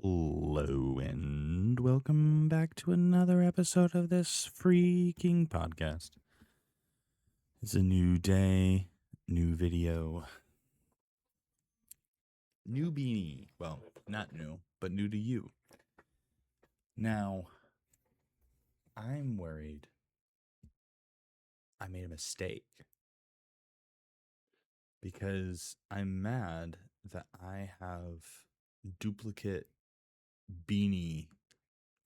Hello and welcome back to another episode of this freaking podcast. It's a new day, new video, new beanie. Well, not new, but new to you. Now, I'm worried I made a mistake because I'm mad that I have duplicate beanie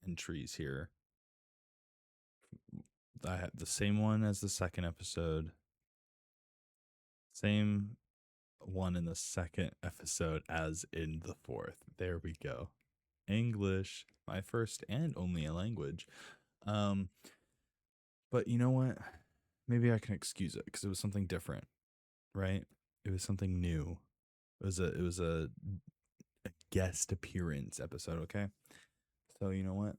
entries here. I had the same one as the second episode. Same one in the second episode as in the fourth. There we go. English, my first and only language. But you know what? Maybe I can excuse it because it was something different, right? It was something new. It was a guest appearance episode, okay? So you know what?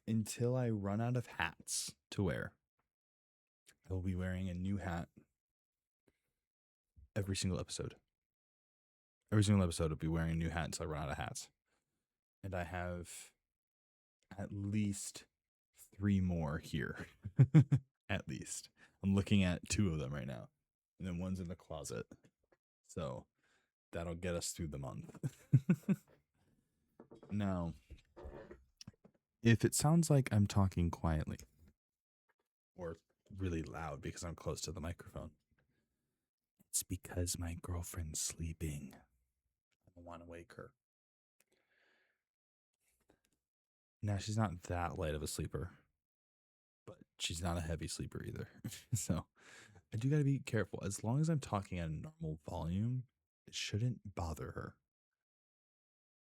Until I run out of hats to wear, I will be wearing a new hat every single episode. Every single episode, I'll be wearing a new hat until I run out of hats. And I have at least 3 more here. At least. I'm looking at 2 of them right now. And then one's in the closet. So that'll get us through the month. Now, if it sounds like I'm talking quietly or really loud because I'm close to the microphone, it's because my girlfriend's sleeping. I don't want to wake her. Now, she's not that light of a sleeper, but she's not a heavy sleeper either. So I do got to be careful. As long as I'm talking at a normal volume, it shouldn't bother her.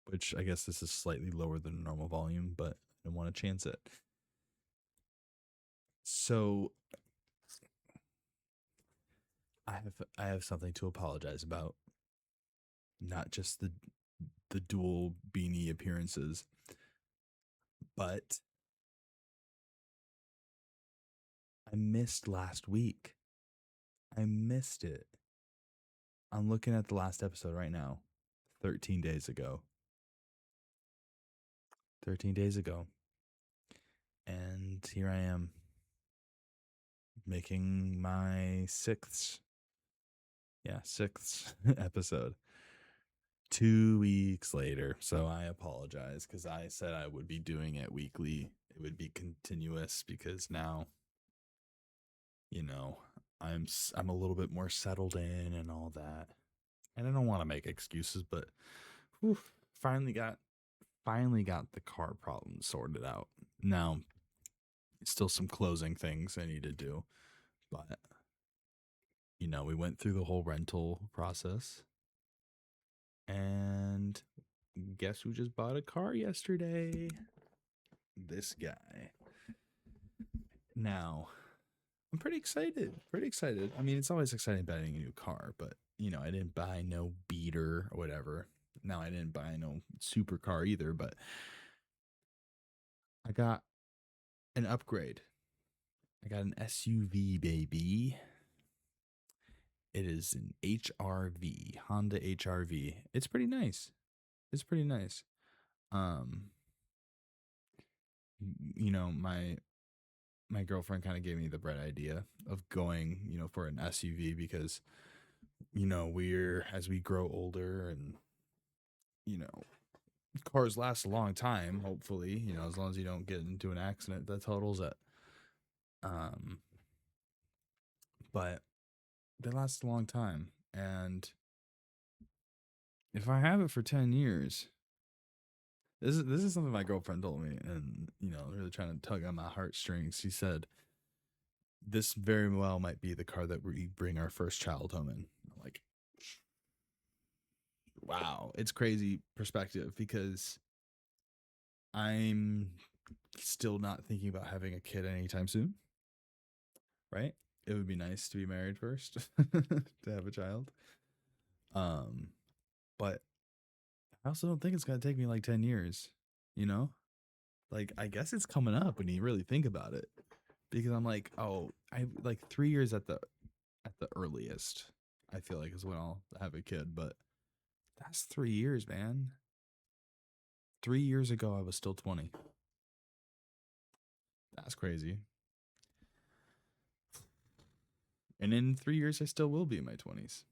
Which I guess this is slightly lower than normal volume, but I don't want to chance it. So I have something to apologize about. Not just the dual beanie appearances, but I missed last week. I missed it. I'm looking at the last episode right now. 13 days ago. 13 days ago. And here I am making my sixth episode 2 weeks later. So I apologize because I said I would be doing it weekly. It would be continuous because now, I'm a little bit more settled in and all that. And I don't want to make excuses, but finally got the car problem sorted out. Now, still some closing things I need to do, but we went through the whole rental process. And guess who just bought a car yesterday? This guy. Now, I'm pretty excited. I mean, it's always exciting buying a new car, but I didn't buy no beater or whatever. Now, I didn't buy no supercar either, but I got an upgrade. I got an SUV, baby. It is an HRV, Honda HRV. It's pretty nice. My girlfriend kind of gave me the bright idea of going, for an SUV because, as we grow older and, cars last a long time, hopefully, as long as you don't get into an accident that totals it. But they last a long time. And if I have it for 10 years, this is something my girlfriend told me, and, really trying to tug on my heartstrings. She said, this very well might be the car that we bring our first child home in. I'm like, wow, it's crazy perspective because I'm still not thinking about having a kid anytime soon, right? It would be nice to be married first to have a child. But I also don't think it's going to take me like 10 years, Like, I guess it's coming up when you really think about it. Because I'm like, I like 3 years at the earliest, I feel like is when I'll have a kid, but that's 3 years, man. 3 years ago, I was still 20. That's crazy. And in 3 years, I still will be in my 20s.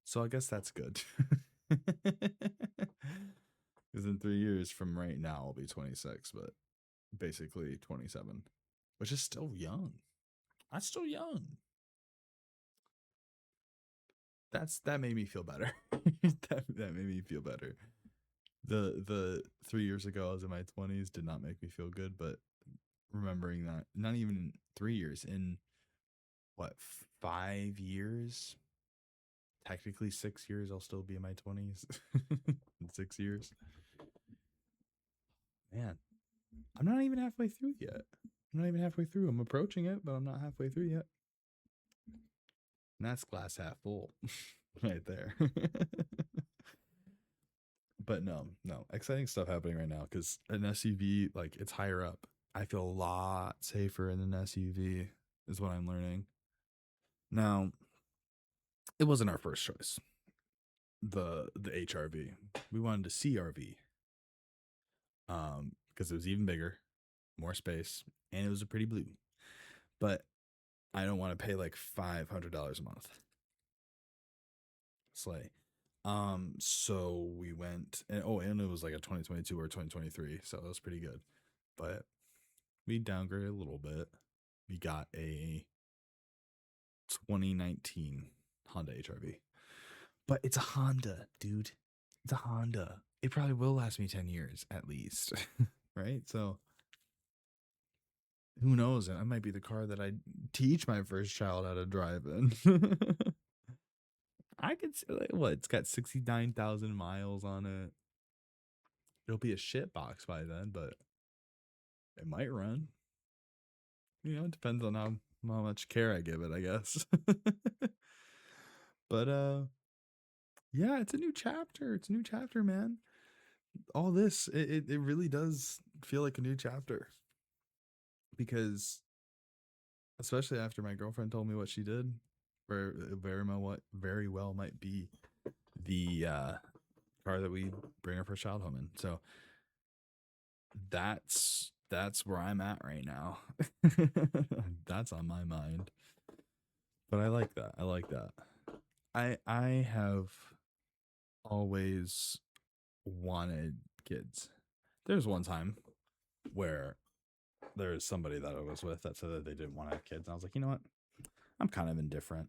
So I guess that's good. Because in 3 years from right now, I'll be 26, but basically 27, which is still young. That's still young. That made me feel better. that made me feel better. The 3 years ago I was in my 20s did not make me feel good, but remembering that, not even 3 years, in what, 5 years, technically 6 years, I'll still be in my 20s. In 6 years, man, I'm not even halfway through yet. I'm not even halfway through. I'm approaching it, but I'm not halfway through yet. And that's glass half full right there. But no, exciting stuff happening right now, because an SUV, like, it's higher up. I feel a lot safer in an SUV, is what I'm learning. Now, it wasn't our first choice. The HRV. We wanted to CRV. Because it was even bigger, more space, and it was a pretty blue. But I don't want to pay like $500 a month. Slay. So we went, and it was like a 2022 or 2023, so it was pretty good. But we downgraded a little bit. We got a 2019 Honda HRV. But it's a Honda, dude. It's a Honda. It probably will last me 10 years at least. Right? So who knows? It might be the car that I teach my first child how to drive in. I could say, like, what? It's got 69,000 miles on it. It'll be a shit box by then, but it might run. It depends on how much care I give it, I guess. But yeah, it's a new chapter. It's a new chapter, man. All this, it really does feel like a new chapter, because especially after my girlfriend told me what she did, where very well might be the car that we bring our first child home in. So that's where I'm at right now. That's on my mind. But I like that. I have always wanted kids. There's one time where there's somebody that I was with that said that they didn't want to have kids, and I was like, you know what? I'm kind of indifferent.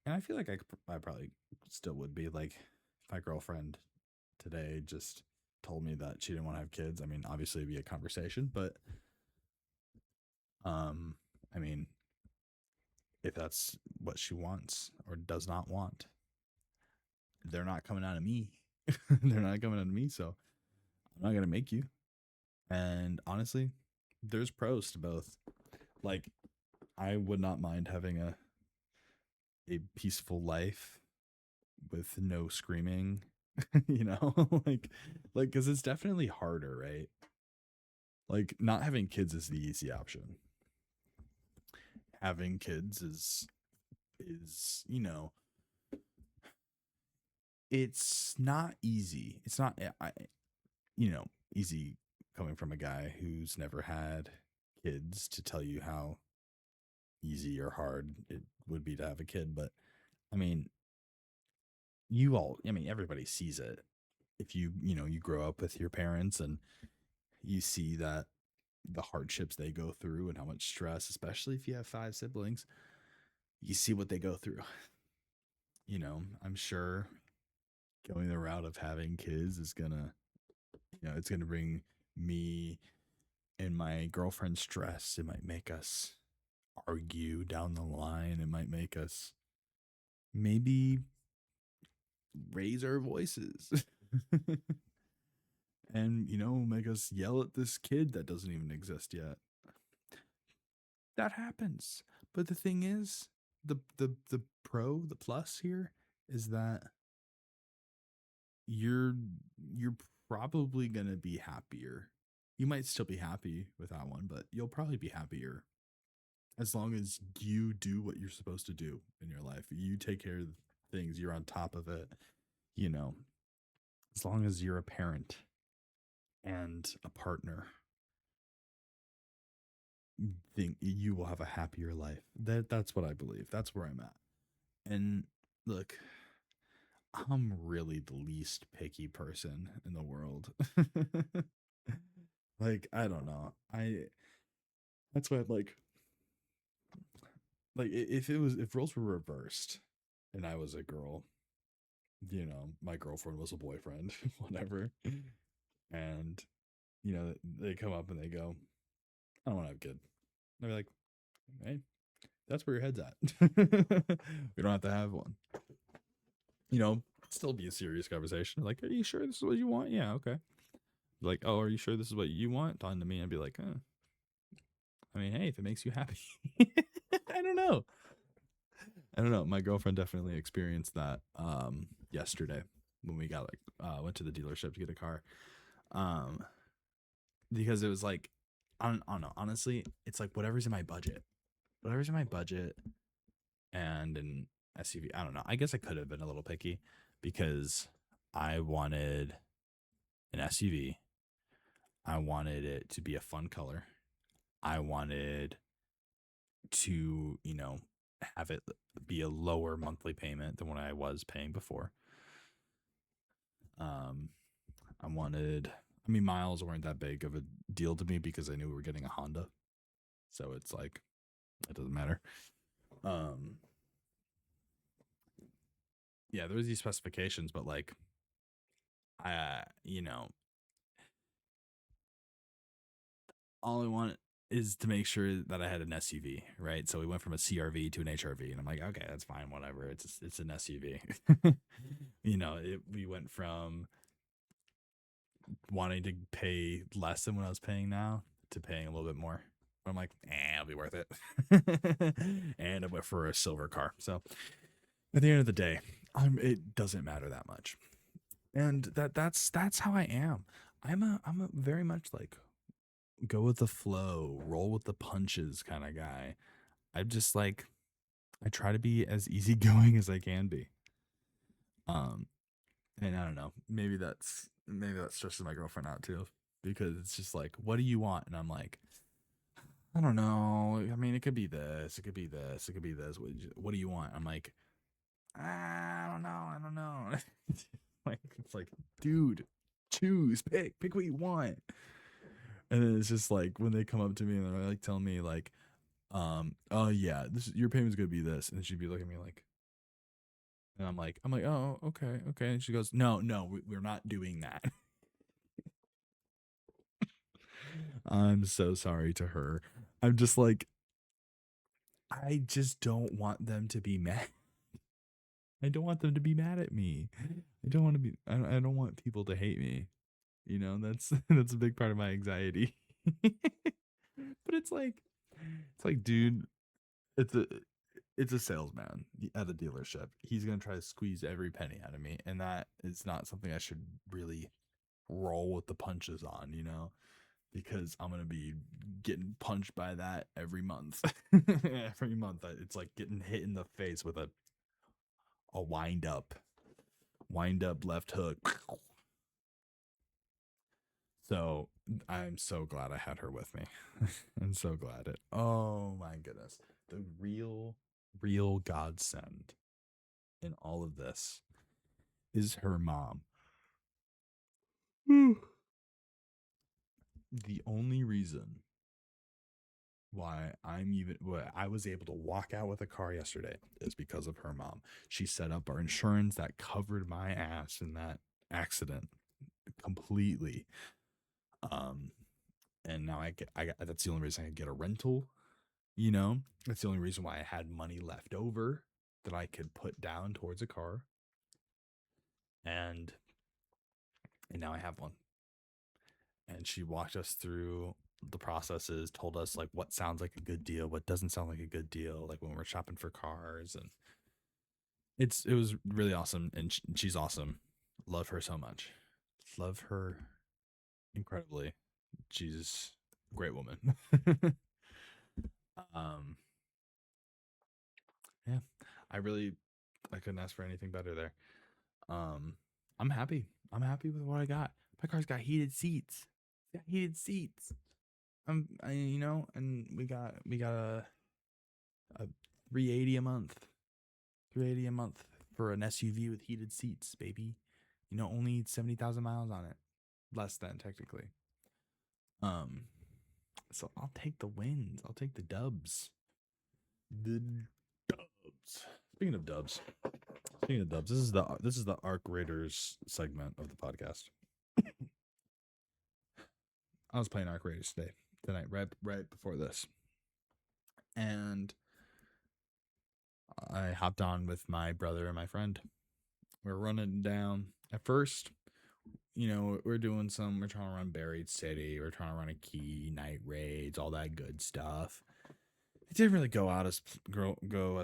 And I feel like I probably still would be. Like, if my girlfriend today just told me that she didn't want to have kids, I mean, obviously it'd be a conversation, but I mean, if that's what she wants or does not want, they're not coming out of me. They're not coming out of me, so I'm not going to make you. And honestly, there's pros to both. Like, I would not mind having a peaceful life with no screaming, like, because it's definitely harder, right? Like, not having kids is the easy option. Having kids is it's not easy. It's not, easy coming from a guy who's never had kids to tell you how easy or hard it would be to have a kid. But I mean, everybody sees it. If you grow up with your parents and you see that the hardships they go through and how much stress, especially if you have 5 siblings, you see what they go through. I'm sure going the route of having kids is gonna, it's gonna bring me and my girlfriend stress. It might make us argue down the line. It might make us maybe raise our voices. And make us yell at this kid that doesn't even exist yet. That happens. But the thing is, the plus here is that you're probably gonna be happier. You might still be happy with that one, but you'll probably be happier as long as you do what you're supposed to do in your life. You take care of things, you're on top of it, as long as you're a parent. and a partner, think you will have a happier life. That's what I believe. That's where I'm at. And look, I'm really the least picky person in the world. Like, I don't know. That's why I'm like if roles were reversed and I was a girl, my girlfriend was a boyfriend, whatever. And they come up and they go, I don't want to have a kid. And I'd be like, hey, that's where your head's at. We don't have to have one. Still be a serious conversation. Like, are you sure this is what you want? Yeah, okay. Like, oh, are you sure this is what you want? On to me, I'd be like, I mean, hey, if it makes you happy. I don't know. My girlfriend definitely experienced that yesterday when we went to the dealership to get a car. Because it was like, I don't know. Honestly, it's like whatever's in my budget. Whatever's in my budget and an SUV. I don't know. I guess I could have been a little picky because I wanted an SUV. I wanted it to be a fun color. I wanted to, have it be a lower monthly payment than what I was paying before. Miles weren't that big of a deal to me because I knew we were getting a Honda. So it's like, it doesn't matter. Yeah, there was these specifications, but like, all I want is to make sure that I had an SUV, right? So we went from a CRV to an HRV, and I'm like, okay, that's fine, whatever. It's an SUV. We went from wanting to pay less than what I was paying now to paying a little bit more. I'm like, it'll be worth it. And I went for a silver car. So at the end of the day, it doesn't matter that much. And that's how I am. I'm a very much like go with the flow, roll with the punches kind of guy. I'm just like, I try to be as easygoing as I can be. And I don't know, maybe that stresses my girlfriend out too, because it's just like, what do you want? And I'm like, I don't know. I mean, it could be this, it could be this, it could be this. What do you want? I'm like, I don't know. Like, it's like, dude, choose, pick what you want. And then it's just like when they come up to me and they're like telling me like, oh yeah, your payment's gonna be this, and she'd be looking at me like, and I'm like, oh, okay, and she goes, no, we're not doing that. I'm so sorry to her. I'm just like, I just don't want them to be mad. I don't want them to be mad at me. I don't want to be. I don't want people to hate me. That's that's a big part of my anxiety. But it's like, dude, it's a it's a salesman at a dealership. He's gonna try to squeeze every penny out of me, and that is not something I should really roll with the punches on, because I'm gonna be getting punched by that every month. Every month, it's like getting hit in the face with a wind up left hook. So I'm so glad I had her with me. I'm so glad it. Oh my goodness, the real godsend in all of this is her mom. The only reason why I was able to walk out with a car yesterday is because of her mom. She set up our insurance that covered my ass in that accident completely. And now that's the only reason I could get a rental. That's the only reason why I had money left over that I could put down towards a car. And now I have one. And she walked us through the processes, told us like what sounds like a good deal, what doesn't sound like a good deal, like when we're shopping for cars. And it was really awesome. And she's awesome. Love her so much. Love her incredibly. She's a great woman. um yeah, I couldn't ask for anything better there. um I'm happy with what I got. My car's got heated seats. heated seats. And we got a 380 a month. 380 a month for an SUV with heated seats, baby. Only 70,000 miles on it. Less than technically. So I'll take the wins. I'll take the dubs. The dubs. Speaking of dubs. This is the Arc Raiders segment of the podcast. I was playing Arc Raiders tonight, right before this. And I hopped on with my brother and my friend. We're running down. At first, we're trying to run Buried City. We're trying to run a key, night raids, all that good stuff. It didn't really go as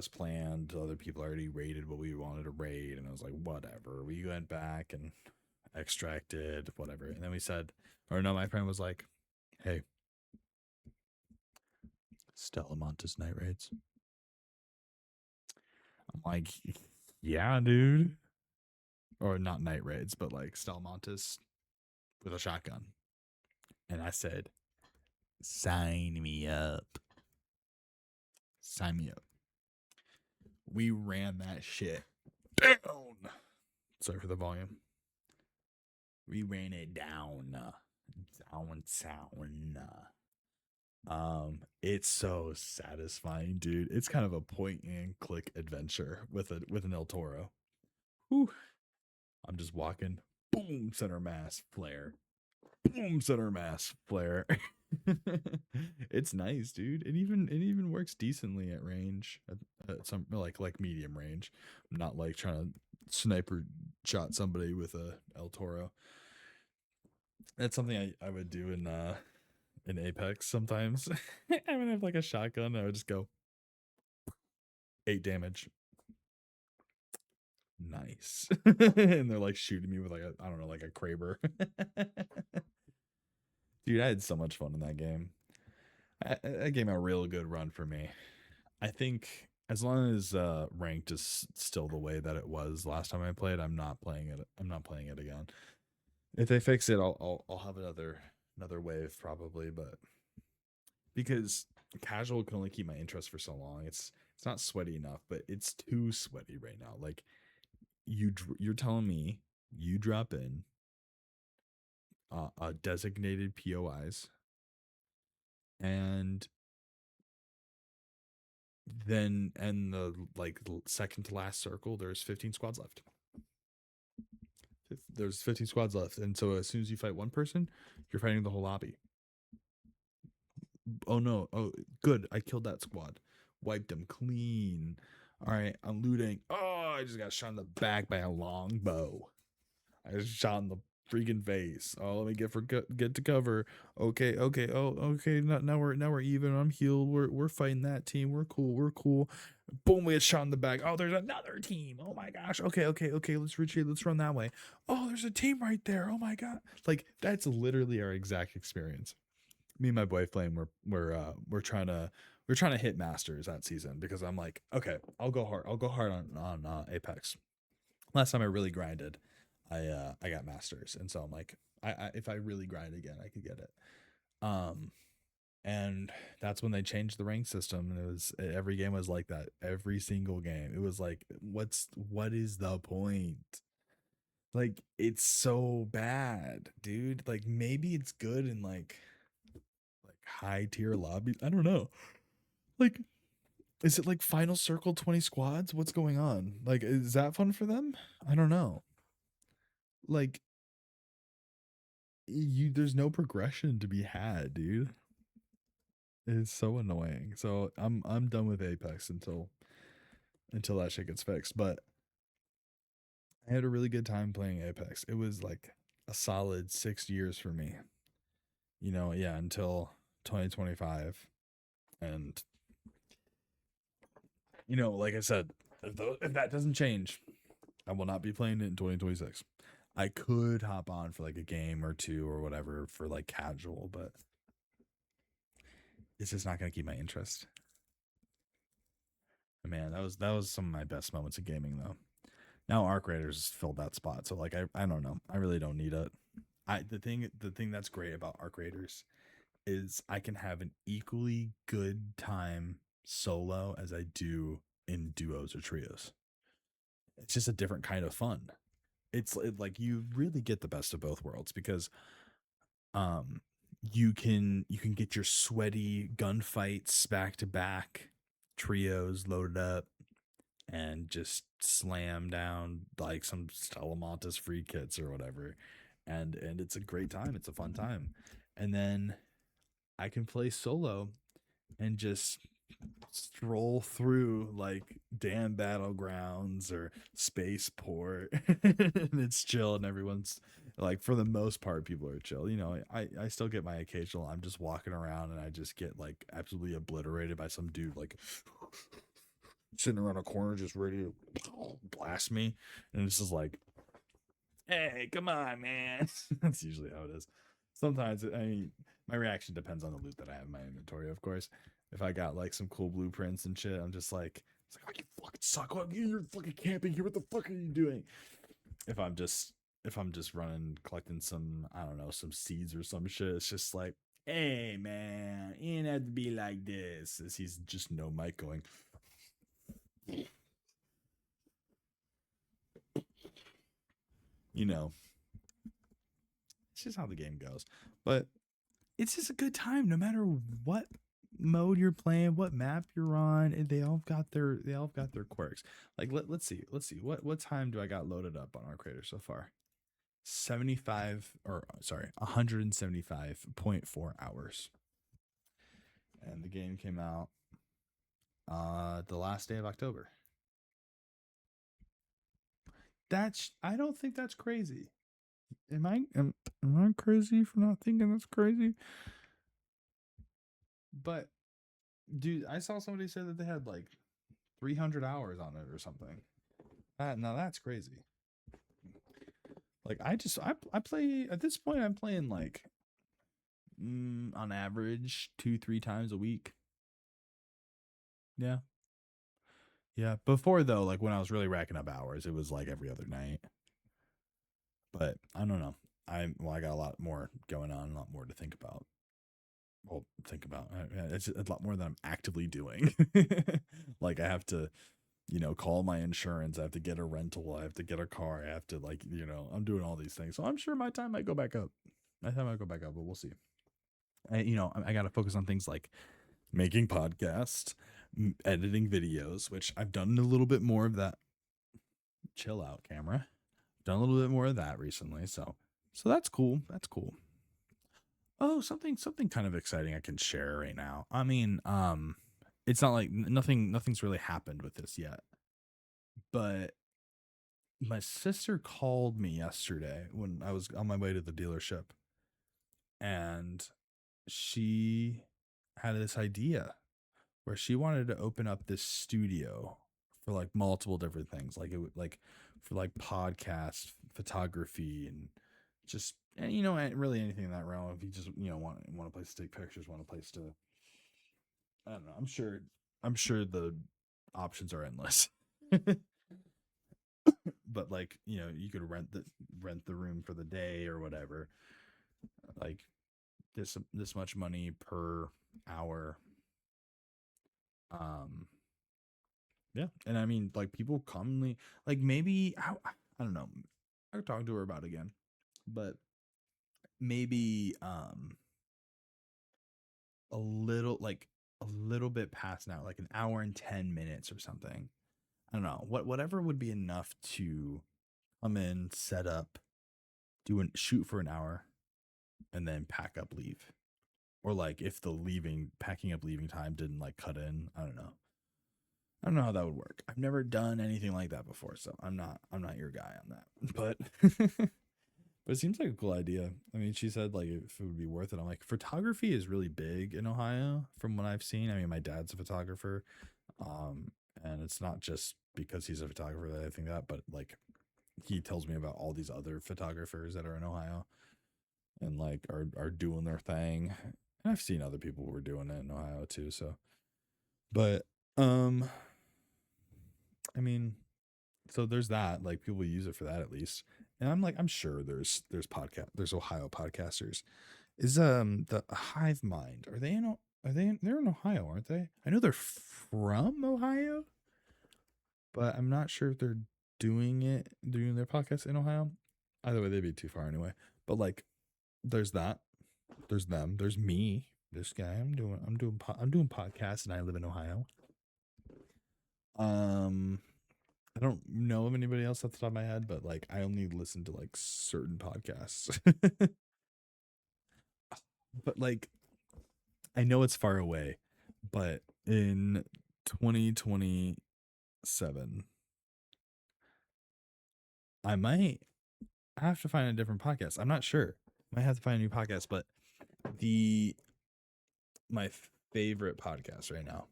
planned. Other people already raided what we wanted to raid, and I was like, whatever. We went back and extracted, whatever. And then my friend was like, hey, Stellamontis night raids. I'm like, yeah, dude. Or not night raids, but like Stellamontis with a shotgun. And I said, sign me up. Sign me up. We ran that shit down. Sorry for the volume. We ran it down. It's so satisfying, dude. It's kind of a point and click adventure with an El Toro. Whew. I'm just walking. Boom, center mass flare. Boom, center mass flare. It's nice, dude. It even works decently at range, at some like medium range. I'm not like trying to sniper shot somebody with a El Toro. That's something I would do in Apex sometimes. I would have like a shotgun. I would just go 8 damage. Nice. And they're like shooting me with like I don't know, like a Kraber. Dude, I had so much fun in that game. That game a real good run for me. I think as long as ranked is still the way that it was last time I played, I'm not playing it. I'm not playing it again. If they fix it, I'll have another wave probably, but because casual can only keep my interest for so long. It's not sweaty enough, but it's too sweaty right now. Like you're telling me you drop in a designated POIs, and then in the like second to last circle, there's 15 squads left. There's 15 squads left, and so as soon as you fight one person, you're fighting the whole lobby. Oh no! Oh, good! I killed that squad, wiped them clean. All right, I'm looting. Oh, I just got shot in the back by a longbow. I was shot in the freaking face. Oh, let me get to cover. Okay. Oh, okay. Now we're even. I'm healed. We're fighting that team. We're cool. Boom, we get shot in the back. Oh, there's another team. Oh my gosh. Okay. Let's retreat. Let's run that way. Oh, there's a team right there. Oh my god. Like that's literally our exact experience. Me and my boyfriend we're trying to hit masters that season because I'm like, okay, I'll go hard on Apex. Last time I really grinded, I got masters, and so I'm like, I if I really grind again, I could get it. And that's when they changed the rank system, and it was every game was like that. Every single game, it was like, what is the point? Like it's so bad, dude. Like maybe it's good in like high tier lobbies. I don't know. Like, is it like final circle 20 squads? What's going on? Like, is that fun for them? I don't know. Like, there's no progression to be had, dude. It's so annoying. So I'm done with Apex until that shit gets fixed. But I had a really good time playing Apex. It was like a solid 6 years for me. Yeah, until 2025. And like I said, if that doesn't change, I will not be playing it in 2026. I could hop on for like a game or two or whatever for like casual, but it's just not going to keep my interest. Man, that was some of my best moments of gaming though. Now Arc Raiders filled that spot, so like I don't know. I really don't need it. The thing that's great about arc raiders is I can have an equally good time solo as I do in duos or trios. It's just a different kind of fun. Like you really get the best of both worlds because um you can get your sweaty gunfights back to back, trios loaded up, and just slam down like some Salamantas free kits or whatever. And it's a great time. It's a fun time. And then I can play solo and just stroll through like damn battlegrounds or spaceport and it's chill and everyone's like, for the most part, people are chill. I still get my occasional, I'm just walking around and I just get like absolutely obliterated by some dude like sitting around a corner just ready to blast me, and it's just like, hey, come on, man. That's usually how it is. Sometimes, I mean, my reaction depends on the loot that I have in my inventory, of course. If I got like some cool blueprints and shit, I'm just like, it's like, oh, you fucking suck. Oh, you're fucking camping here. What the fuck are you doing? If I'm just running, collecting some, I don't know, some seeds or some shit, it's just like, hey man, you didn't have to be like this. As he's just no mic going, you know, it's just how the game goes. But it's just a good time no matter what mode you're playing, what map you're on, and they all got their quirks. Like let's see what time do I got loaded up on our creator so far? 75, or sorry, 175.4 hours. And the game came out the last day of October. That's, I don't think that's crazy. Am I crazy for not thinking that's crazy? But dude, I saw somebody say that they had like 300 hours on it or something. Now that's crazy. Like I play at this point. I'm playing like on average 2-3 times a week. Yeah, yeah. Before though, like when I was really racking up hours, it was like every other night. But I don't know. I got a lot more going on, a lot more to think about. Well, think about it's a lot more than I'm actively doing. Like I have to, call my insurance. I have to get a rental. I have to get a car. I have to, like, I'm doing all these things. So I'm sure my time might go back up. But we'll see. I got to focus on things like making podcasts, editing videos, which I've done a little bit more of that. Chill out, camera. Done a little bit more of that recently. So that's cool. That's cool. Oh, something kind of exciting I can share right now. I mean, it's not like nothing's really happened with this yet. But my sister called me yesterday when I was on my way to the dealership, and she had this idea where she wanted to open up this studio for like multiple different things, like it would, like, for like podcast photography and just, and really anything in that realm. If you just, want a place to take pictures, want a place to, I don't know, I'm sure the options are endless. But like, you could rent the room for the day or whatever, like this much money per hour. um yeah, and I mean, like, people commonly, like, maybe I don't know, I could talk to her about it again, but maybe a little bit past now, like an hour and 10 minutes or something. I don't know, whatever would be enough to come in, set up, shoot for an hour, and then pack up, leave. Or like if the packing up, leaving time didn't like cut in. I don't know how that would work. I've never done anything like that before, so I'm not your guy on that. But but it seems like a cool idea. I mean, she said like if it would be worth it. I'm like, photography is really big in Ohio from what I've seen. I mean, my dad's a photographer. And it's not just because he's a photographer that I think that, but like he tells me about all these other photographers that are in Ohio and like are doing their thing. And I've seen other people who are doing it in Ohio too. So, but um, I mean, so there's that. Like people use it for that at least. And I'm like, I'm sure there's Ohio podcasters. Is the Hive Mind, they're in Ohio, aren't they? I know they're from Ohio, but I'm not sure if they're doing their podcast in Ohio. Either way, they'd be too far anyway. But like, there's that. There's them. There's me. This guy. I'm doing podcasts, and I live in Ohio. I don't know of anybody else off the top of my head, but like, I only listen to like certain podcasts. But like, I know it's far away, but in 2027, I might have to find a different podcast. I'm not sure. Might have to find a new podcast, but the my favorite podcast right now,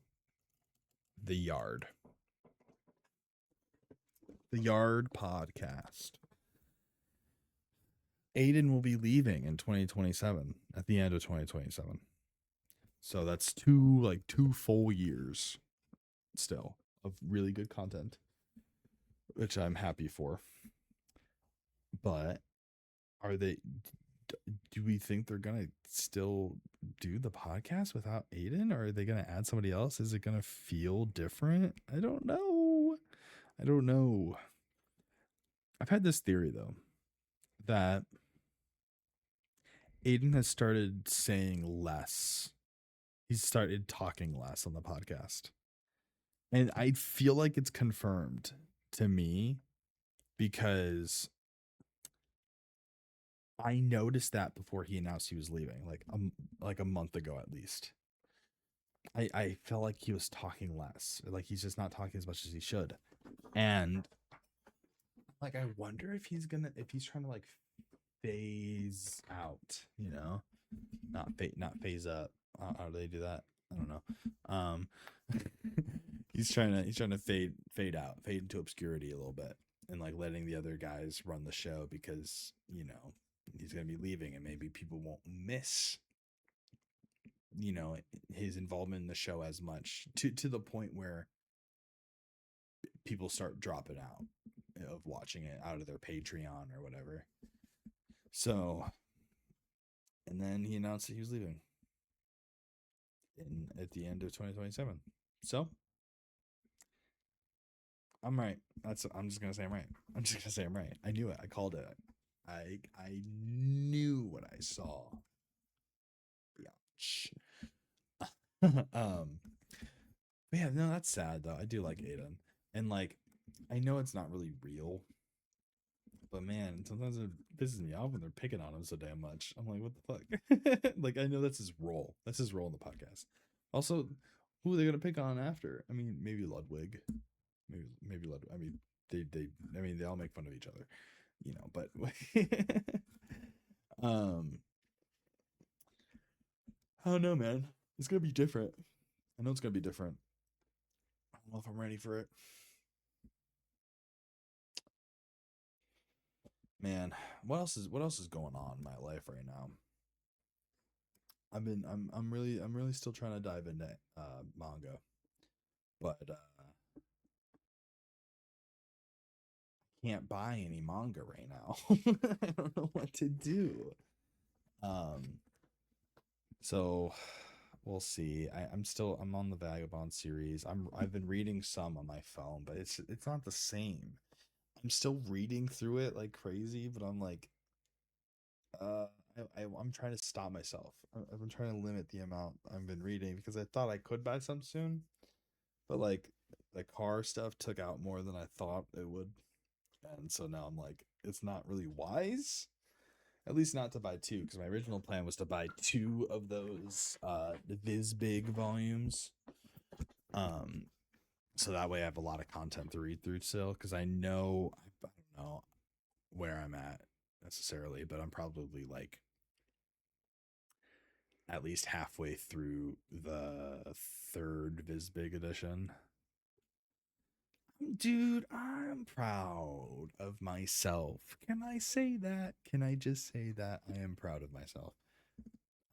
The Yard. The Yard podcast. Aiden will be leaving in 2027, at the end of 2027. So that's two full years still of really good content, which I'm happy for. But are they do we think they're gonna still do the podcast without Aiden, or are they gonna add somebody else? Is it gonna feel different? I don't know. I've had this theory though, that Aiden has started saying less. He's started talking less on the podcast. And I feel like it's confirmed to me because I noticed that before he announced he was leaving, like a month ago at least. I felt like he was talking less, like he's just not talking as much as he should, and like I wonder if he's trying to like phase out, not phase up. How do they do that? I don't know. Um, he's trying to fade out, fade into obscurity a little bit, and like letting the other guys run the show because he's gonna be leaving, and maybe people won't miss his involvement in the show as much to the point where people start dropping out of watching it out of their Patreon or whatever. So, and then he announced that he was leaving at the end of 2027. So, I'm right. I'm just gonna say I'm right. I'm right. I knew it. I called it. I knew what I saw. But yeah, no, that's sad though. I do like Aiden, and like, I know it's not really real, but man, sometimes it pisses me off when they're picking on him so damn much. I'm like, what the fuck? Like, I know that's his role. That's his role in the podcast. Also, who are they gonna pick on after? I mean, maybe Ludwig. Maybe Ludwig. I mean, they all make fun of each other, but I don't know, man. It's gonna be different. I know it's gonna be different. I don't know if I'm ready for it. Man, what else is going on in my life right now? I'm really still trying to dive into manga, but can't buy any manga right now. I don't know what to do. So we'll see. I'm on the Vagabond series. I've been reading some on my phone, but it's not the same. I'm still reading through it like crazy, but I'm like, uh, I'm trying to stop myself. I've been trying to limit the amount I've been reading because I thought I could buy some soon, but like the car stuff took out more than I thought it would, and so now I'm like, it's not really wise. At least not to buy two, because my original plan was to buy two of those Viz Big volumes. So that way I have a lot of content to read through still, because I don't know where I'm at necessarily, but I'm probably like at least halfway through the third Viz Big edition. Dude, I'm proud of myself. Can I say that? Can I just say that I am proud of myself?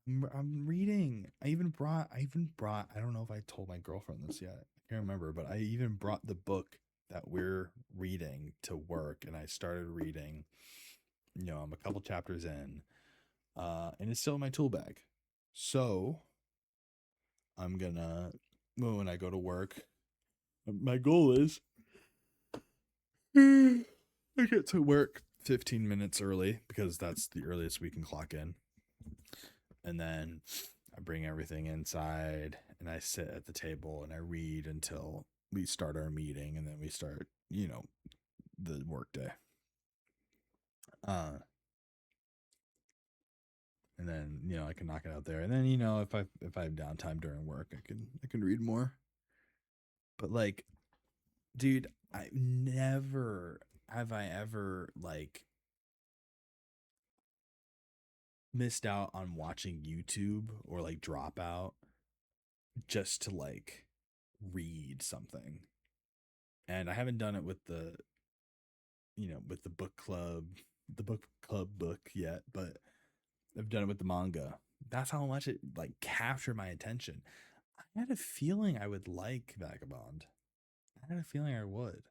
I'm reading. I even brought. I don't know if I told my girlfriend this yet. I can't remember, but I even brought the book that we're reading to work, and I started reading. I'm a couple chapters in, and it's still in my tool bag. So I'm gonna, well, when I go to work, my goal is I get to work 15 minutes early because that's the earliest we can clock in. And then I bring everything inside and I sit at the table and I read until we start our meeting, and then we start, the work day. And then, I can knock it out there. And then, if I have downtime during work, I can read more. But like, dude, I never have I ever like missed out on watching YouTube or like Dropout just to like read something. And I haven't done it with the the book club book yet, but I've done it with the manga. That's how much it like captured my attention. I had a feeling I would like Vagabond. I had a feeling I would.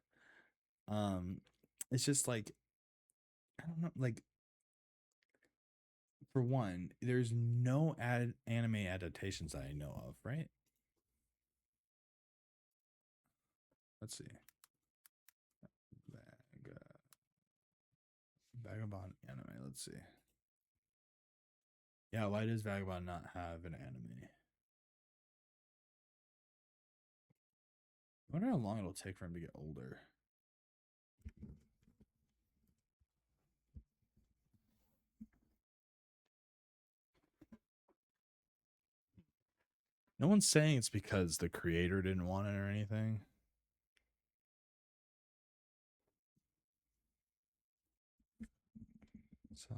Um, it's just like, I don't know, like, for one, there's no anime adaptations that I know of, right? Let's see. Vag- Vagabond anime. Let's see. Yeah, why does Vagabond not have an anime? I wonder how long it'll take for him to get older. No one's saying it's because the creator didn't want it or anything. So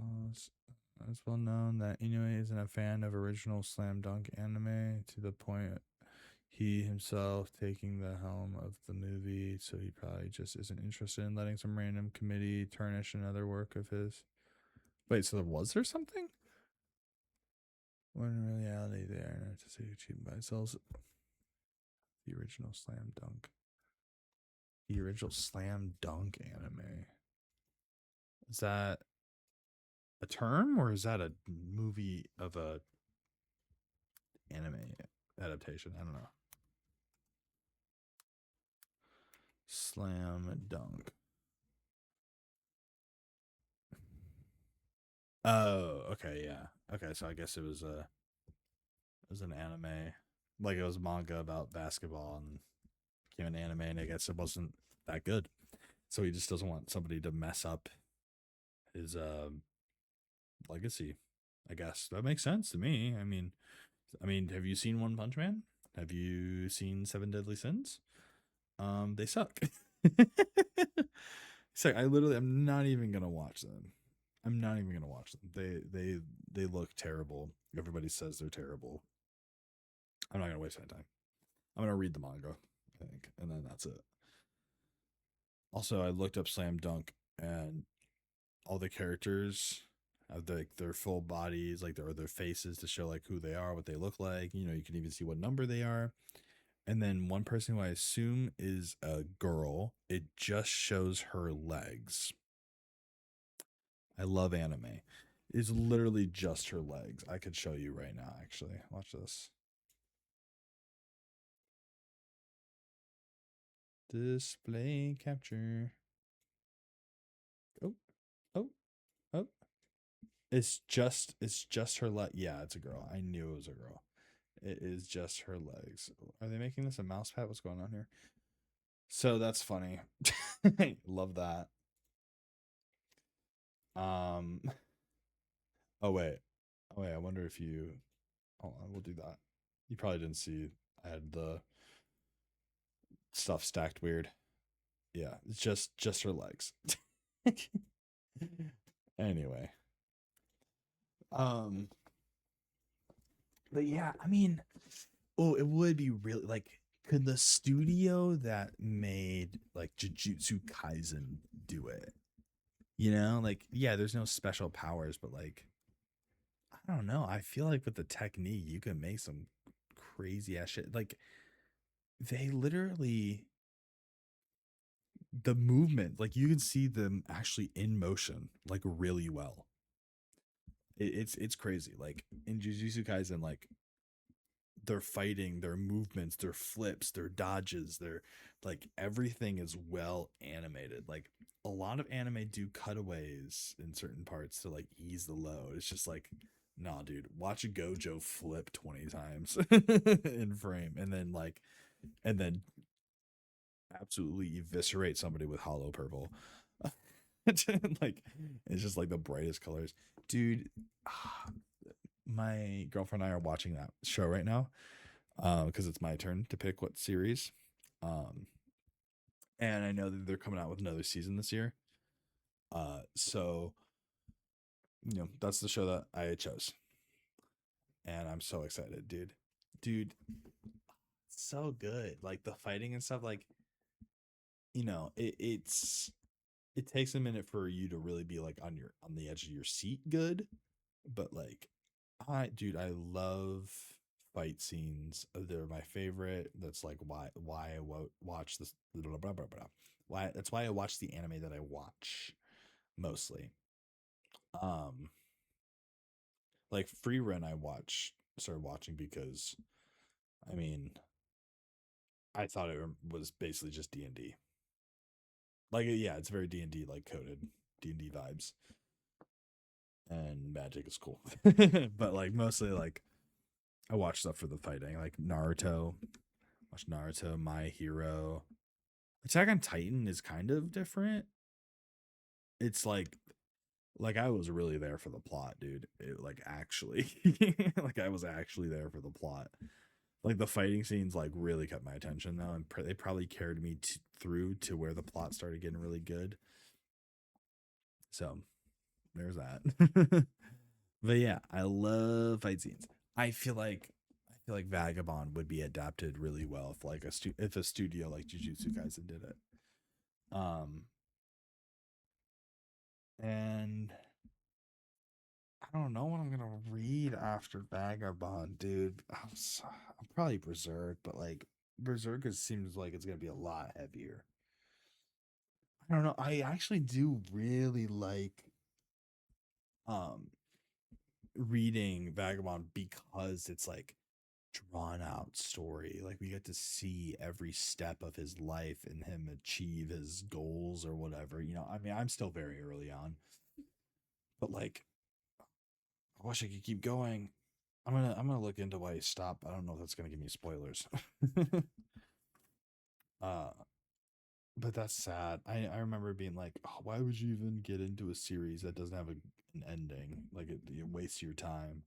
it's well known that Inoue isn't a fan of original slam dunk anime to the point he himself taking the helm of the movie, so he probably just isn't interested in letting some random committee tarnish another work of his. Wait, so was there something? When in reality they are not to say achieved by themselves. The original slam dunk. The original slam dunk anime. Is that a term or is that a movie of a anime adaptation? I don't know. Slam dunk. Oh, okay, yeah. Okay, so I guess it was an anime. Like it was manga about basketball and became an anime, and I guess it wasn't that good. So he just doesn't want somebody to mess up his legacy. I guess that makes sense to me. I mean, have you seen One Punch Man? Have you seen Seven Deadly Sins? They suck. So I'm not even gonna watch them. I'm not even gonna watch them. They look terrible. Everybody says they're terrible. I'm not gonna waste my time. I'm gonna read the manga, I think, and then that's it. Also, I looked up Slam Dunk, and all the characters have their full bodies, like their faces to show like who they are, what they look like. You can even see what number they are. And then one person who I assume is a girl, it just shows her legs. I love anime. It's literally just her legs. I could show you right now, actually. Watch this. Display capture. Oh, oh, oh. It's just her leg. Yeah, it's a girl. I knew it was a girl. It is just her legs. Are they making this a mouse pad? What's going on here? So that's funny. Love that. Um. Oh wait. Oh wait. I wonder if you. Hold on. We'll do that. You probably didn't see. I had the stuff stacked weird. Yeah. It's just her legs. Anyway. Um. But yeah. Oh, it would be really like. Could the studio that made like Jujutsu Kaisen do it? Like, yeah, there's no special powers, but like, I don't know. I feel like with the technique, you can make some crazy ass shit. Like, they literally the movement, like you can see them actually in motion, like really well. It's crazy. Like in Jujutsu Kaisen, like their fighting, their movements, their flips, their dodges, their like everything is well animated. Like a lot of anime do cutaways in certain parts to like ease the load. It's just like, nah, dude, watch a Gojo flip 20 times in frame and then absolutely eviscerate somebody with hollow purple. Like it's just like the brightest colors. Dude, my girlfriend and I are watching that show right now because it's my turn to pick what series. Um, and I know that they're coming out with another season this year. So that's the show that I chose, and I'm so excited, dude. Dude, so good. Like the fighting and stuff. Like it takes a minute for you to really be like on the edge of your seat. Good, but like I love fight scenes. They're my favorite. That's like why I watch this. Blah, blah, blah, blah. Why that's why I watch the anime that I watch mostly. Um, like Free Run, started watching because I mean I thought it was basically just D&D. Like yeah, it's very D&D like coded D&D vibes, and magic is cool. But like mostly like I watch stuff for the fighting, like Naruto. Watch Naruto, My Hero. Attack on Titan is kind of different. It's like I was really there for the plot, dude. Like actually, like I was actually there for the plot. Like the fighting scenes, like really kept my attention though, and they probably carried me through to where the plot started getting really good. So there's that. But yeah, I love fight scenes. I feel like Vagabond would be adapted really well if like if a studio like Jujutsu Kaisen did it. Um, and I don't know what I'm gonna read after Vagabond, dude. I'm probably Berserk, but like Berserk seems like it's gonna be a lot heavier. I don't know. I actually do really like um reading Vagabond because it's like drawn out story. Like we get to see every step of his life and him achieve his goals or whatever. I mean, I'm still very early on, but like I wish I could keep going. I'm gonna look into why he stopped. I don't know if that's gonna give me spoilers. uh but that's sad. I remember being like, oh, why would you even get into a series that doesn't have an ending? Like it wastes your time.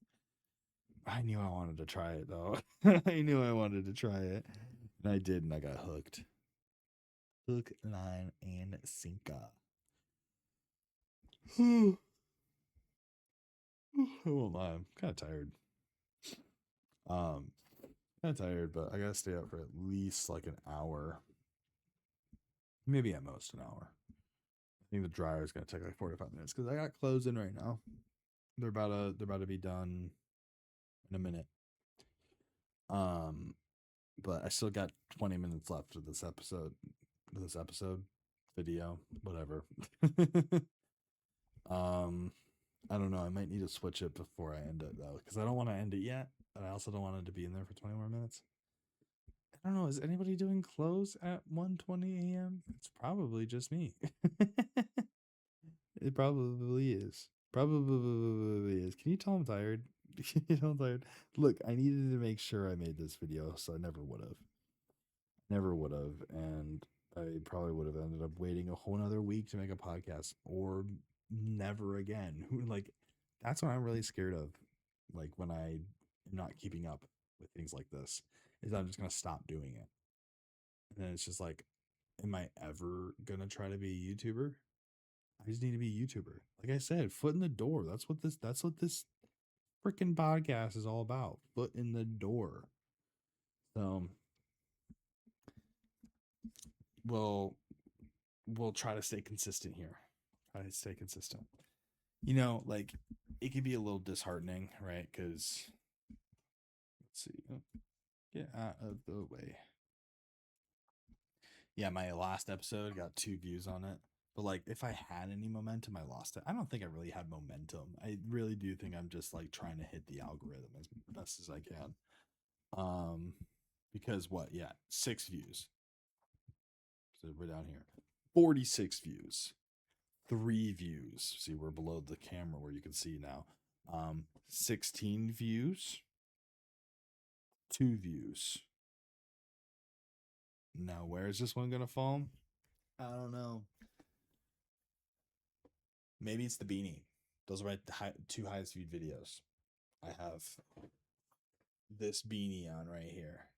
I knew I wanted to try it though. I knew I wanted to try it. And I did, and I got hooked. Hook, line, and sinker. I won't lie, I'm kind of tired. Um, kind of tired, but I gotta stay up for at least like an hour, maybe at most an hour. I think the dryer is gonna take like 45 minutes because I got clothes in right now. They're about to be done in a minute. Um, but I still got 20 minutes left of this episode. Video, whatever. um, I don't know. I might need to switch it before I end it though, because I don't want to end it yet, and I also don't want it to be in there for 20 more minutes. I don't know. Is anybody doing close at 1:20 a.m.? It's probably just me. It probably is. Probably is. Can you tell I'm tired? Can you tell I'm tired? Look, I needed to make sure I made this video, so I never would have. Never would have. And I probably would have ended up waiting a whole nother week to make a podcast or never again. Like, that's what I'm really scared of. Like, when I am not keeping up with things like this, is I'm just going to stop doing it. And then it's just like, am I ever going to try to be a YouTuber? I just need to be a YouTuber. Like I said, foot in the door. That's what this freaking podcast is all about. Foot in the door. So we'll we'll try to stay consistent here. Try to stay consistent. Like it can be a little disheartening, right? Because let's see. Oh, get out of the way. Yeah, my last episode got 2 views on it. But like if I had any momentum, I lost it. I don't think I really had momentum. I really do think I'm just like trying to hit the algorithm as best as I can. Um because what? Yeah, 6 views. So we're down here. 46 views. 3 views. See, we're below the camera where you can see now. 16 views. 2 views. Now, where is this one gonna fall? I don't know. Maybe it's the beanie. Those are my 2 highest viewed videos. I have this beanie on right here,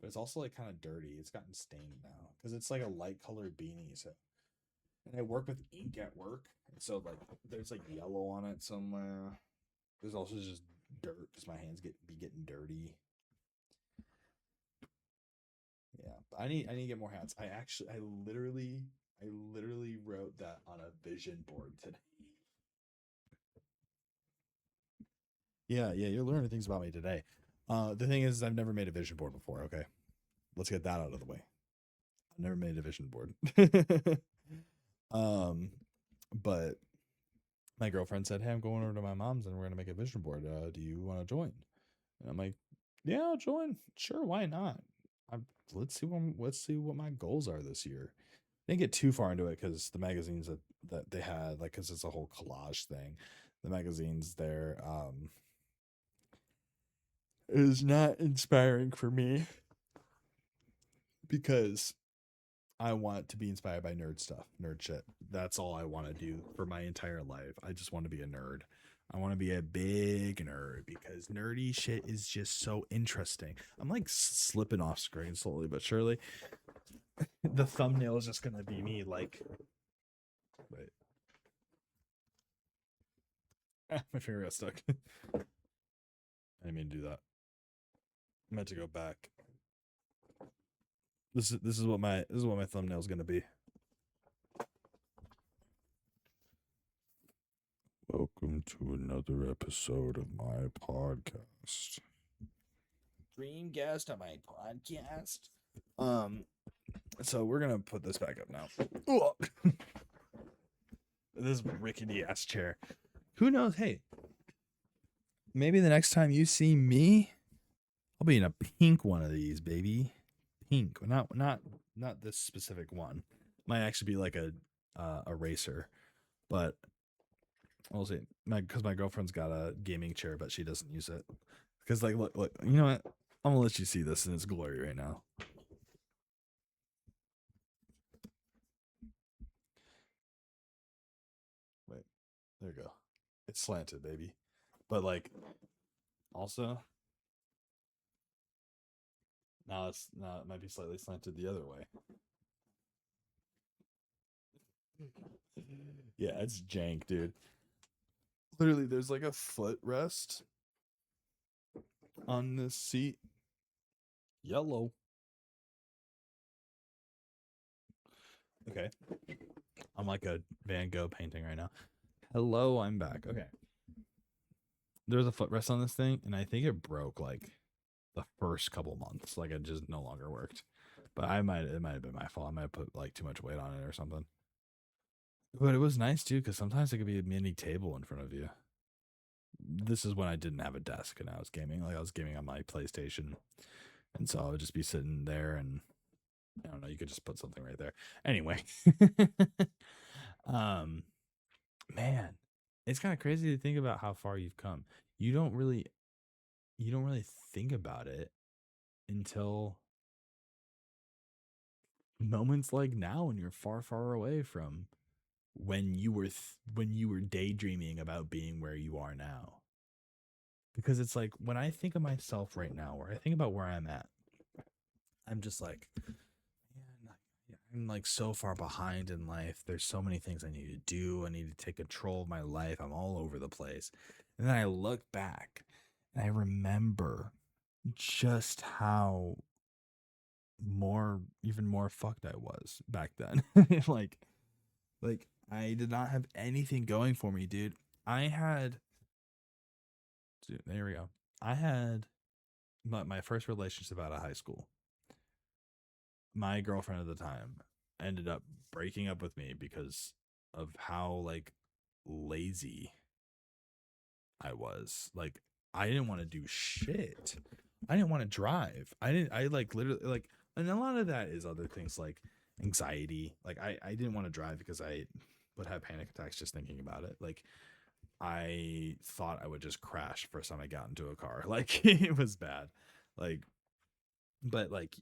but it's also like kind of dirty. It's gotten stained now because it's like a light colored beanie. So, and I work with ink at work, and so like there's like yellow on it somewhere. There's also just dirt because my hands be getting dirty. Yeah, but I need to get more hats. I literally wrote that on a vision board today. Yeah, you're learning things about me today. The thing is, I've never made a vision board before. Okay, let's get that out of the way. I've never made a vision board. um, but my girlfriend said, "Hey, I'm going over to my mom's and we're gonna make a vision board. Do you want to join?" And I'm like, "Yeah, I'll join. Sure, why not? I'm, let's see what my goals are this year." Didn't get too far into it because the magazines that they had, like, because it's a whole collage thing. The magazines there is not inspiring for me because I want to be inspired by nerd stuff, nerd shit. That's all I want to do for my entire life. I just want to be a nerd. I want to be a big nerd because nerdy shit is just so interesting. I'm like slipping off screen slowly but surely. The thumbnail is just gonna be me like, wait, my finger got stuck. I didn't mean to do that. I meant to go back. This is what my thumbnail is gonna be. Welcome to another episode of my podcast. Dream guest on my podcast. So we're gonna put this back up now. This rickety ass chair. Who knows? Hey, maybe the next time you see me, I'll be in a pink one of these, baby. Pink, not this specific one. Might actually be like a racer, but I'll see. Because my girlfriend's got a gaming chair, but she doesn't use it. Because like, look, you know what? I'm gonna let you see this in its glory right now. Wait, there you go. It's slanted, baby. But like, also, now it might be slightly slanted the other way. Yeah, it's jank, dude. Literally, there's like a footrest on this seat. Yellow. Okay. I'm like a Van Gogh painting right now. Hello, I'm back. Okay. There's a footrest on this thing, and I think it broke like the first couple months. Like it just no longer worked. But it might have been my fault. I might have put like too much weight on it or something. But it was nice too, because sometimes it could be a mini table in front of you. This is when I didn't have a desk and I was gaming. Like I was gaming on my PlayStation. And so I would just be sitting there and I don't know, you could just put something right there. Anyway. um man, it's kind of crazy to think about how far you've come. You don't really think about it until moments like now when you're far, far away from when you were daydreaming about being where you are now. Because it's like when I think of myself right now, where I think about where I'm at, I'm just like, man, I'm like so far behind in life. There's so many things I need to do. I need to take control of my life. I'm all over the place. And then I look back and I remember just how even more fucked I was back then. like I did not have anything going for me, dude. Dude, there we go. I had my first relationship out of high school. my girlfriend at the time ended up breaking up with me because of how like lazy I was. Like I didn't want to do shit. I didn't want to drive. I like literally like, and a lot of that is other things like anxiety. Like I didn't want to drive because I would have panic attacks just thinking about it. Like I thought I would just crash first time I got into a car. Like it was bad. Like, but like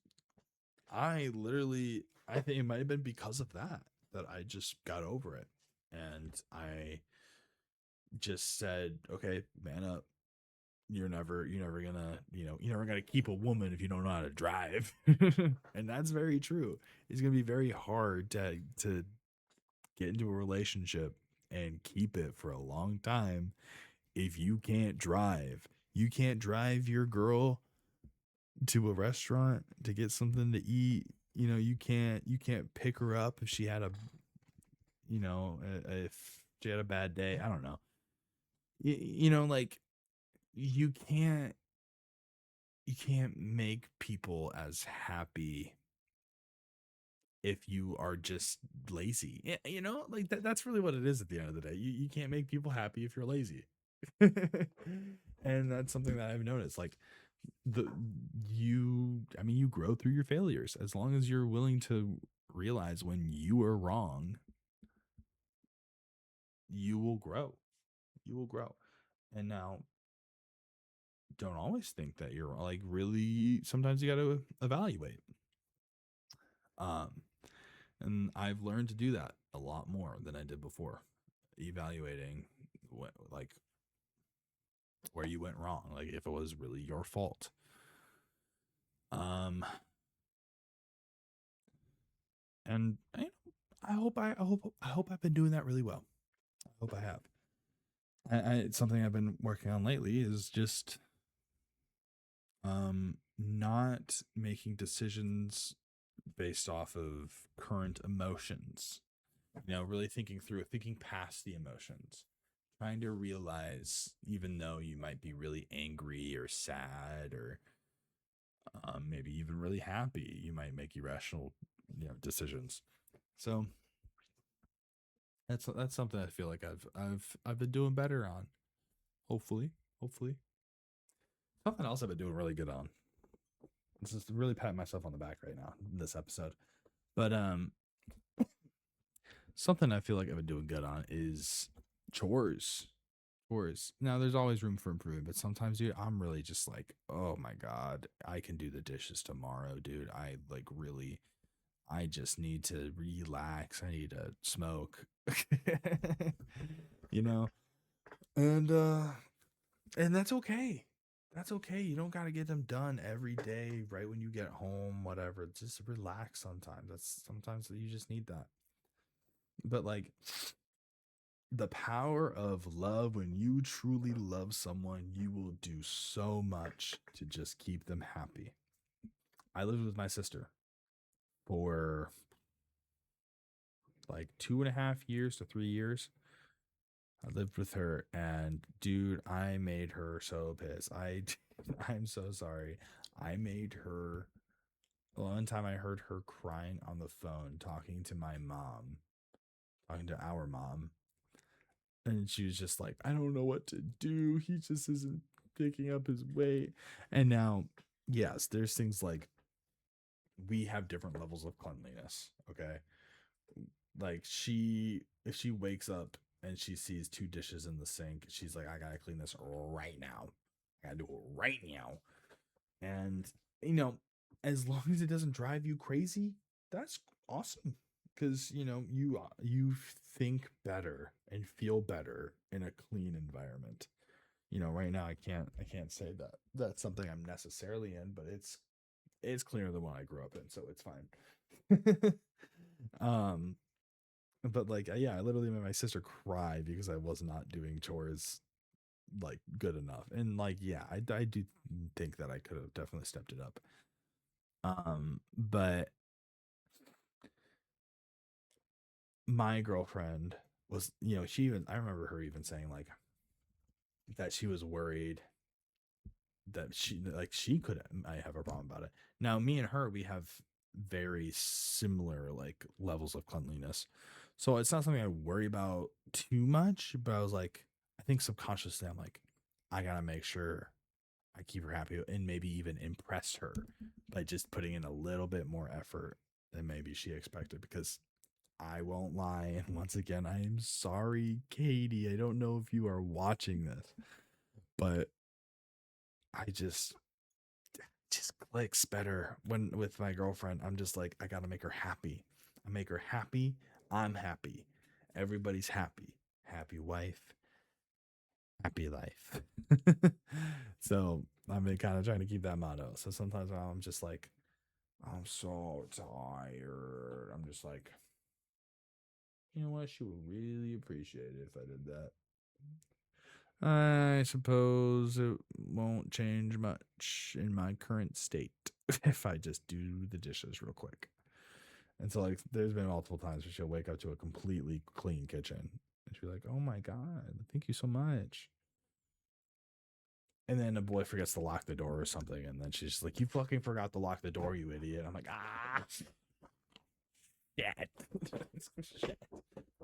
I think it might have been because of that that I just got over it. And I just said, okay, man up. You're never gonna, you're never gonna keep a woman if you don't know how to drive. And that's very true. It's gonna be very hard to get into a relationship and keep it for a long time if you can't drive. You can't drive your girl to a restaurant to get something to eat. You can't pick her up if she had if she had a bad day. I don't know. Like you can't you can't make people as happy if you are just lazy. Like that's really what it is at the end of the day. You can't make people happy if you're lazy. And that's something that I've noticed. Like the you I mean you grow through your failures as long as you're willing to realize when you are wrong. You will grow. And now don't always think that you're like really, sometimes you got to evaluate. um and I've learned to do that a lot more than I did before, evaluating what, like, where you went wrong, like if it was really your fault. um and I hope I've been doing that really well. I hope I have. It's something I've been working on lately is just not making decisions based off of current emotions. Really thinking through it, thinking past the emotions, trying to realize, even though you might be really angry or sad or maybe even really happy, you might make irrational, decisions. So that's something I feel like I've been doing better on. Hopefully. Something else I've been doing really good on. This is really patting myself on the back right now in this episode. But something I feel like I've been doing good on is chores. Chores. Now there's always room for improvement, but sometimes, dude, I'm really just like, oh my God, I can do the dishes tomorrow, dude. I just need to relax. I need to smoke. you know? And and that's okay. That's okay. You don't gotta get them done every day, right when you get home, whatever. Just relax sometimes. Sometimes you just need that. But like the power of love, when you truly love someone, you will do so much to just keep them happy. I lived with my sister for like 2.5 years to 3 years. I lived with her, and dude, I made her so pissed. I'm so sorry. I made her. One time I heard her crying on the phone, talking to my mom, talking to our mom, and she was just like, I don't know what to do. He just isn't picking up his weight. And now, yes, there's things like we have different levels of cleanliness. Okay. Like if she wakes up and she sees two dishes in the sink, she's like, I gotta clean this right now. I gotta do it right now. And, you know, as long as it doesn't drive you crazy, that's awesome. Because, you think better and feel better in a clean environment. Right now I can't say that that's something I'm necessarily in, but it's cleaner than what I grew up in, so it's fine. um but like, yeah, I literally made my sister cry because I was not doing chores like good enough. And like, yeah, I do think that I could have definitely stepped it up. But my girlfriend was, I remember her even saying like that she was worried that she could I have a problem about it. Now me and her, we have very similar like levels of cleanliness. So it's not something I worry about too much, but I was like, I think subconsciously I'm like, I gotta make sure I keep her happy and maybe even impress her by just putting in a little bit more effort than maybe she expected, because I won't lie. And once again, I am sorry, Katie. I don't know if you are watching this, but I just clicks better when with my girlfriend. I'm just like, I gotta make her happy. I make her happy. I'm happy. Everybody's happy. Happy wife, happy life. So I've been kind of trying to keep that motto. So sometimes I'm just like, I'm so tired. I'm just like, you know what? She would really appreciate it if I did that. I suppose it won't change much in my current state if I just do the dishes real quick. And so, like, there's been multiple times where she'll wake up to a completely clean kitchen. And she'll be like, oh my God, thank you so much. And then a boy forgets to lock the door or something. And then she's just like, you fucking forgot to lock the door, you idiot. I'm like, shit. Shit.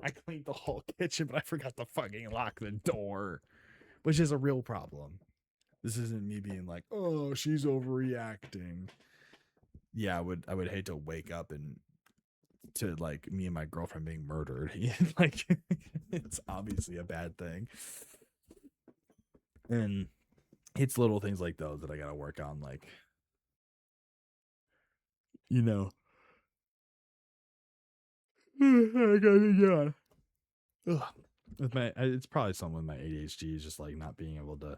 I cleaned the whole kitchen, but I forgot to fucking lock the door, which is a real problem. This isn't me being like, oh, she's overreacting. Yeah, I would hate to wake up and to like me and my girlfriend being murdered. Like, it's obviously a bad thing. And it's little things like those that I gotta work on, like, you know. I gotta yawn. Ugh. It's probably something with my ADHD is just like not being able to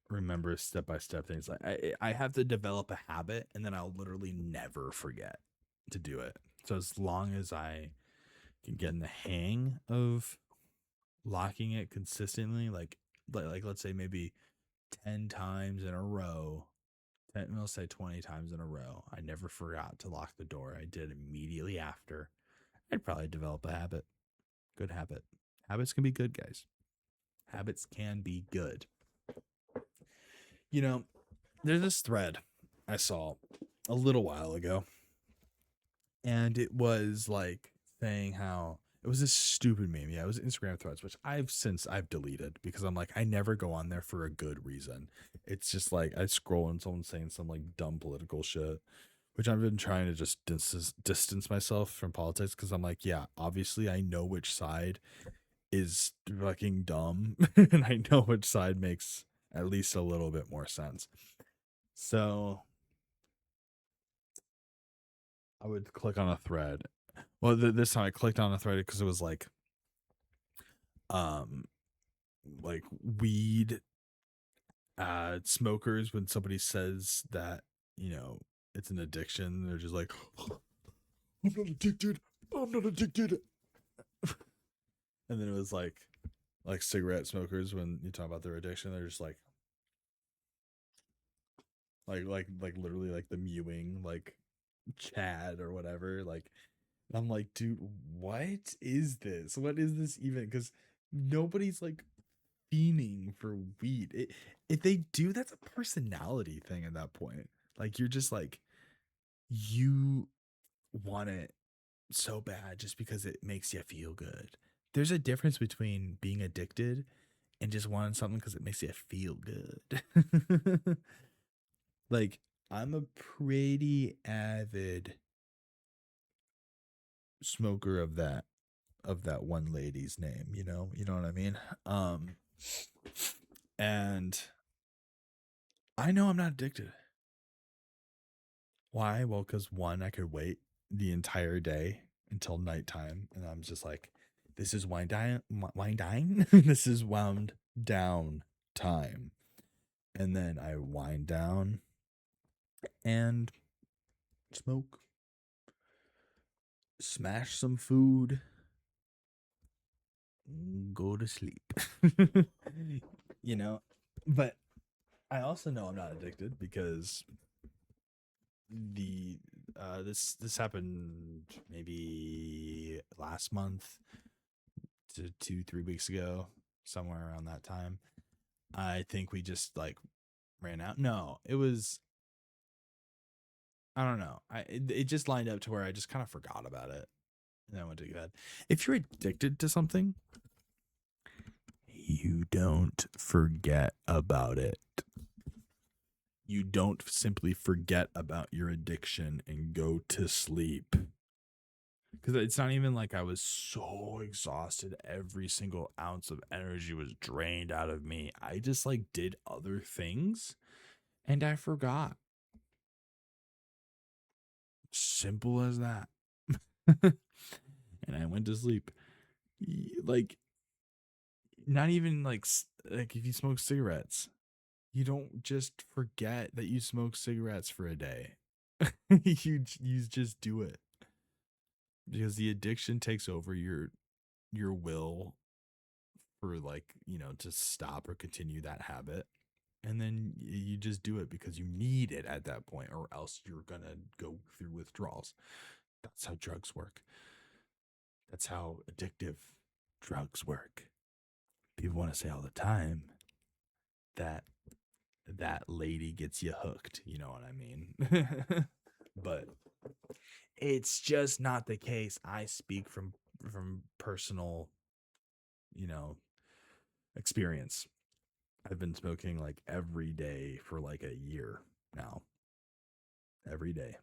remember step by step things. Like I have to develop a habit and then I'll literally never forget to do it. So as long as I can get in the hang of locking it consistently, like let's say maybe 10 times in a row, 10, we'll say 20 times in a row, I never forgot to lock the door. I did immediately after. I'd probably develop a habit. Good habit. Habits can be good, guys. Habits can be good. You know, there's this thread I saw a little while ago, and it was like saying how it was this stupid meme. Yeah, it was Instagram threads, which I've deleted because I'm like, I never go on there for a good reason. It's just like I scroll and someone's saying some like dumb political shit, which I've been trying to just distance myself from politics because I'm like, yeah, obviously I know which side is fucking dumb and I know which side makes at least a little bit more sense. So I would click on a thread. Well, this time I clicked on a thread because it was um, like weed smokers. When somebody says that, you know, it's an addiction, they're just like, I'm not addicted. I'm not addicted. And then it was like cigarette smokers when you talk about their addiction, they're just like literally like the mewing like Chad or whatever. Like, I'm like, dude, what is this? What is this even? Because nobody's like fiending for weed. If they do, that's a personality thing at that point. Like, you're just like, you want it so bad just because it makes you feel good. There's a difference between being addicted and just wanting something because it makes you feel good. Like, I'm a pretty avid smoker of that one lady's name, you know what I mean? And I know I'm not addicted. Why? Well, because one, I could wait the entire day until nighttime, and I'm just like, this is wind down, this is wound down time, and then I wind down and smoke, smash some food, go to sleep. you know, but I also know I'm not addicted because the this happened maybe last month to 2-3 weeks ago, somewhere around that time. I think we just like ran out. No, it was I don't know. It just lined up to where I just kind of forgot about it. And I went to bed. If you're addicted to something, you don't forget about it. You don't simply forget about your addiction and go to sleep. Because it's not even like I was so exhausted. Every single ounce of energy was drained out of me. I just like did other things and I forgot. Simple as that. And I went to sleep. Like, not even like if you smoke cigarettes, you don't just forget that you smoke cigarettes for a day. You just do it because the addiction takes over your will for, like, to stop or continue that habit. And then you just do it because you need it at that point, or else you're gonna go through withdrawals. That's how drugs work. That's how addictive drugs work. People want to say all the time that that lady gets you hooked. You know what I mean? But it's just not the case. I speak from personal, you know, experience. I've been smoking like every day for like a year now. Every day.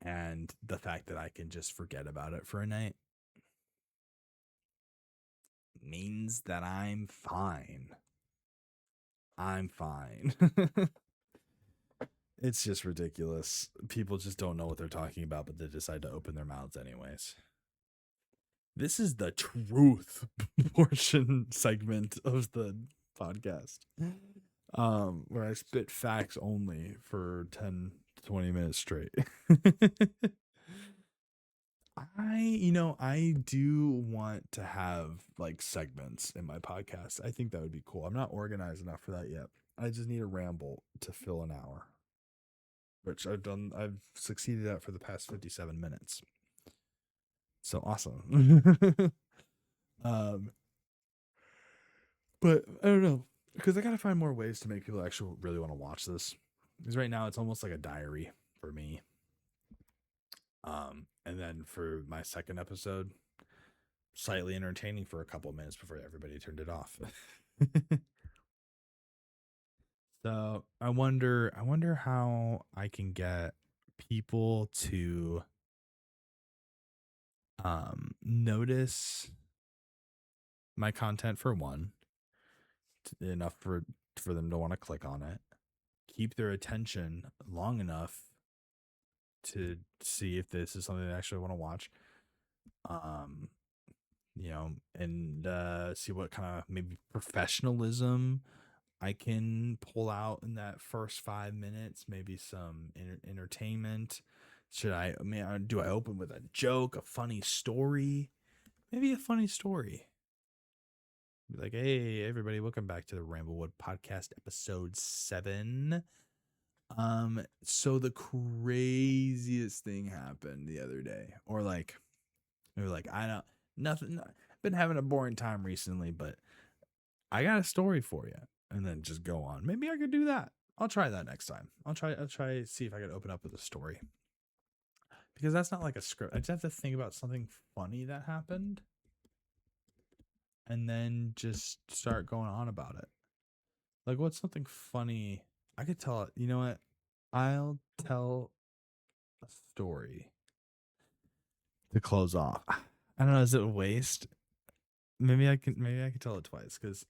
And the fact that I can just forget about it for a night means that I'm fine. I'm fine. It's just ridiculous. People just don't know what they're talking about, but they decide to open their mouths anyways. This is the truth portion segment of the podcast. Where I spit facts only for 10 to 20 minutes straight. I do want to have like segments in my podcast. I think that would be cool. I'm not organized enough for that yet. I just need a ramble to fill an hour, which I've succeeded at for the past 57 minutes. So awesome. um, but I don't know, because I gotta find more ways to make people actually really want to watch this. Because right now it's almost like a diary for me. And then for my second episode, slightly entertaining for a couple of minutes before everybody turned it off. So I wonder how I can get people to notice my content, for one, enough for them to want to click on it, keep their attention long enough to see if this is something they actually want to watch. Um, and see what kind of maybe professionalism I can pull out in that first 5 minutes. Maybe some entertainment. Do I open with a joke, a funny story? Maybe a funny story. Be like, hey, everybody, welcome back to the Ramblewood Podcast, episode 7. So the craziest thing happened the other day, or like, I don't nothing. Been having a boring time recently, but I got a story for you, and then just go on. Maybe I could do that. I'll try that next time. I'll try see if I could open up with a story, because that's not like a script. I just have to think about something funny that happened, and then just start going on about it. Like, what's something funny I could tell it? You know what? I'll tell a story to close off. I don't know. Is it a waste? Maybe I can tell it twice, because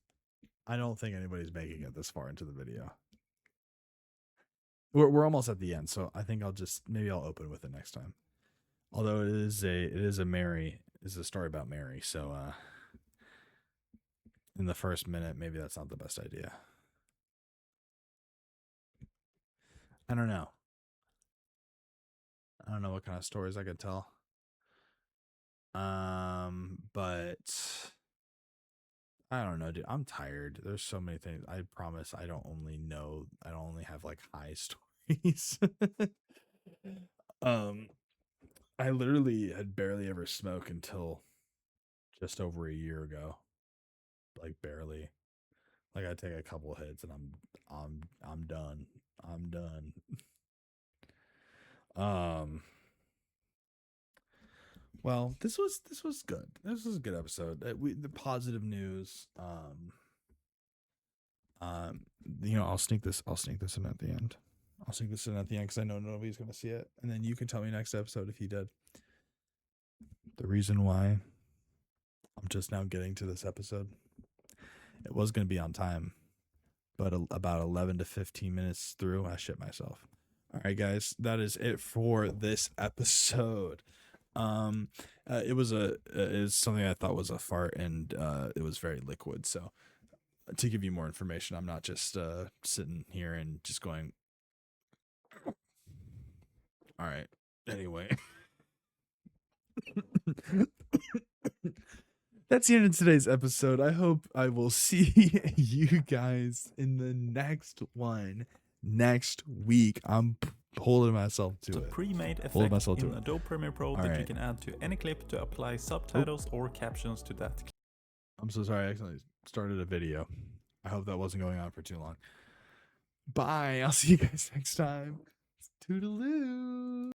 I don't think anybody's making it this far into the video. We're almost at the end, so I think I'll open with it next time. Although it is a story about Mary, so in the first minute, maybe that's not the best idea. I don't know. I don't know what kind of stories I could tell. But I don't know, dude. I'm tired. There's so many things. I promise I don't only have like high stories. I literally had barely ever smoked until just over a year ago. Like, barely. Like, I take a couple hits and I'm done. I'm done. Well, this was good. This was a good episode. The positive news. I'll sneak this in at the end. I'll sneak this in at the end because I know nobody's gonna see it, and then you can tell me next episode if you did. The reason why I'm just now getting to this episode, it was gonna be on time, but about 11 to 15 minutes through, I shit myself. All right, guys, that is it for this episode. It was something I thought was a fart, and it was very liquid. So, to give you more information, I'm not just sitting here and just going. All right. Anyway, that's the end of today's episode. I hope I will see you guys in the next one next week. I'm holding myself to it. It's a pre-made effect in Adobe Premiere Pro that you can add to any clip to apply subtitles or captions to that. I'm so sorry. I accidentally started a video. I hope that wasn't going on for too long. Bye. I'll see you guys next time. Toodaloo.